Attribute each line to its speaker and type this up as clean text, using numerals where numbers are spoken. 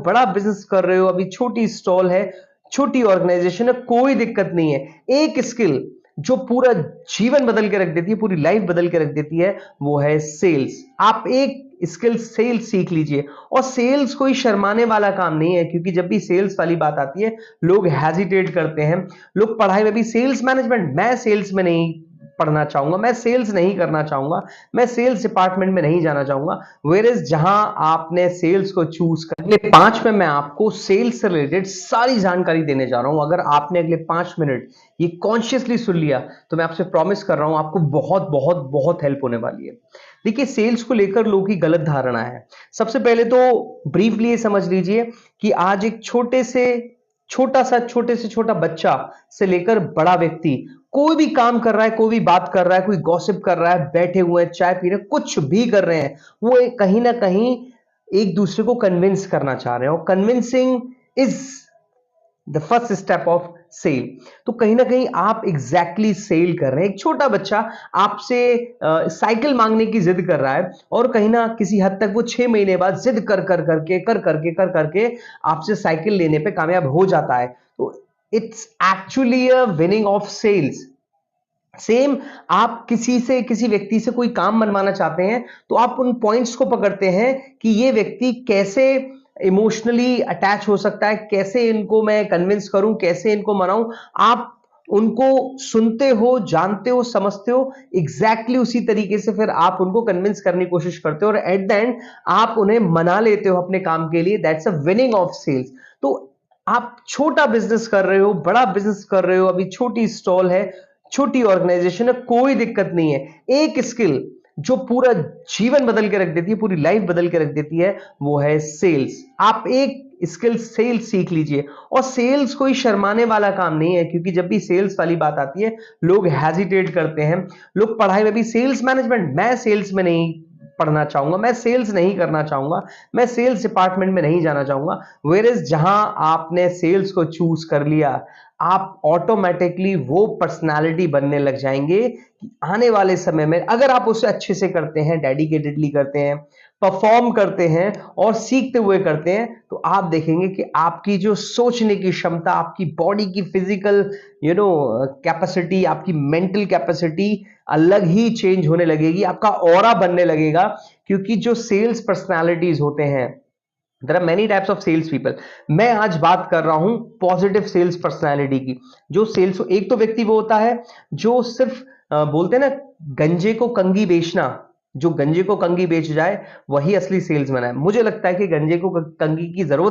Speaker 1: बड़ा बिजनेस कर रहे हो, अभी छोटी स्टॉल है, छोटी ऑर्गेनाइजेशन है, कोई दिक्कत नहीं है। एक स्किल जो पूरा जीवन बदल के रख देती है, पूरी लाइफ बदल के रख देती है, वो है सेल्स। आप एक स्किल सेल्स सीख लीजिए। और सेल्स कोई शर्माने वाला काम नहीं है, क्योंकि जब भी सेल्स वाली बात आती है लोग हेजिटेट करते हैं। लोग पढ़ाई में भी सेल्स मैनेजमेंट, मैं सेल्स में नहीं पढ़ना चाहूंगा, मैं सेल्स नहीं करना चाहूंगा, मैं सेल्स डिपार्टमेंट में नहीं जाना चाहूंगा। वेयर जहां आपने सेल्स को चूज कर, अगले 5 में मैं आपको सेल्स से रिलेटेड सारी जानकारी देने जा रहा हूं। अगर आपने अगले 5 मिनट ये कॉन्शियसली सुन लिया तो मैं आपसे प्रॉमिस कर रहा हूं आपको बहुत बहुत बहुत हेल्प होने वाली है। देखिए, सेल्स को लेकर लोगों की गलत धारणा है। सबसे पहले तो ब्रीफली ये समझ लीजिए कि आज एक छोटे से छोटा बच्चा से लेकर बड़ा व्यक्ति कोई भी काम कर रहा है, कोई भी बात कर रहा है, कोई गॉसिप कर रहा है, बैठे हुए हैं, चाय पी रहे हैं, कुछ भी कर रहे हैं, वो कहीं ना कहीं एक दूसरे को कन्विंस करना चाह रहे हैं। और convincing is the first step of sale. तो कहीं ना कहीं आप एग्जैक्टली सेल कर रहे हैं। एक छोटा बच्चा आपसे साइकिल मांगने की जिद कर रहा है, और कहीं ना किसी हद तक वो 6 महीने बाद जिद कर करके आपसे साइकिल लेने पे कामयाब हो जाता है। तो it's actually a winning of sales. Same, आप किसी व्यक्ति से कोई काम मनवाना चाहते हैं तो आप उन पॉइंट्स को पकड़ते हैं कि ये व्यक्ति कैसे इमोशनली अटैच हो सकता है, कैसे इनको मैं कन्विंस करूं, कैसे इनको मनाऊं। आप उनको सुनते हो, जानते हो, समझते हो, एग्जैक्टली उसी तरीके से फिर आप उनको कन्विंस करने की कोशिश करते हो, और एट द एंड आप उन्हें मना लेते हो अपने काम के लिए। That's a winning of sales. तो आप छोटा बिजनेस कर रहे हो, बड़ा बिजनेस कर रहे हो, अभी छोटी स्टॉल है, छोटी ऑर्गेनाइजेशन है, कोई दिक्कत नहीं है। एक स्किल जो पूरा जीवन बदल के रख देती है, पूरी लाइफ बदल के रख देती है, वो है सेल्स। आप एक स्किल सेल्स सीख लीजिए। और सेल्स कोई शर्माने वाला काम नहीं है, क्योंकि जब भी सेल्स वाली बात आती है लोग हेजिटेट करते हैं। लोग पढ़ाई में भी सेल्स मैनेजमेंट, मैं सेल्स में नहीं पढ़ना चाहूंगा, मैं सेल्स नहीं करना चाहूंगा, मैं सेल्स डिपार्टमेंट में नहीं जाना चाहूंगा। वेयर जहां आपने सेल्स को चूज कर लिया, आप ऑटोमेटिकली वो पर्सनालिटी बनने लग जाएंगे कि आने वाले समय में अगर आप उसे अच्छे से करते हैं, डेडिकेटेडली करते हैं, परफॉर्म करते हैं और सीखते हुए करते हैं, तो आप देखेंगे कि आपकी जो सोचने की क्षमता, आपकी बॉडी की फिजिकल कैपेसिटी, आपकी मेंटल कैपेसिटी अलग ही चेंज होने लगेगी, आपका ऑरा बनने लगेगा। क्योंकि जो सेल्स पर्सनालिटीज होते हैं, there are many types of sales people. मैं आज बात कर रहा हूं पॉजिटिव सेल्स पर्सनालिटी की। जो सेल्स, एक तो व्यक्ति वो होता है जो सिर्फ बोलते हैं ना, गंजे को कंगी बेचना, जो गंजे को कंगी बेच जाए वही असली सेल्समैन है। मुझे लगता है कि गंजे को कंगी की जरूरत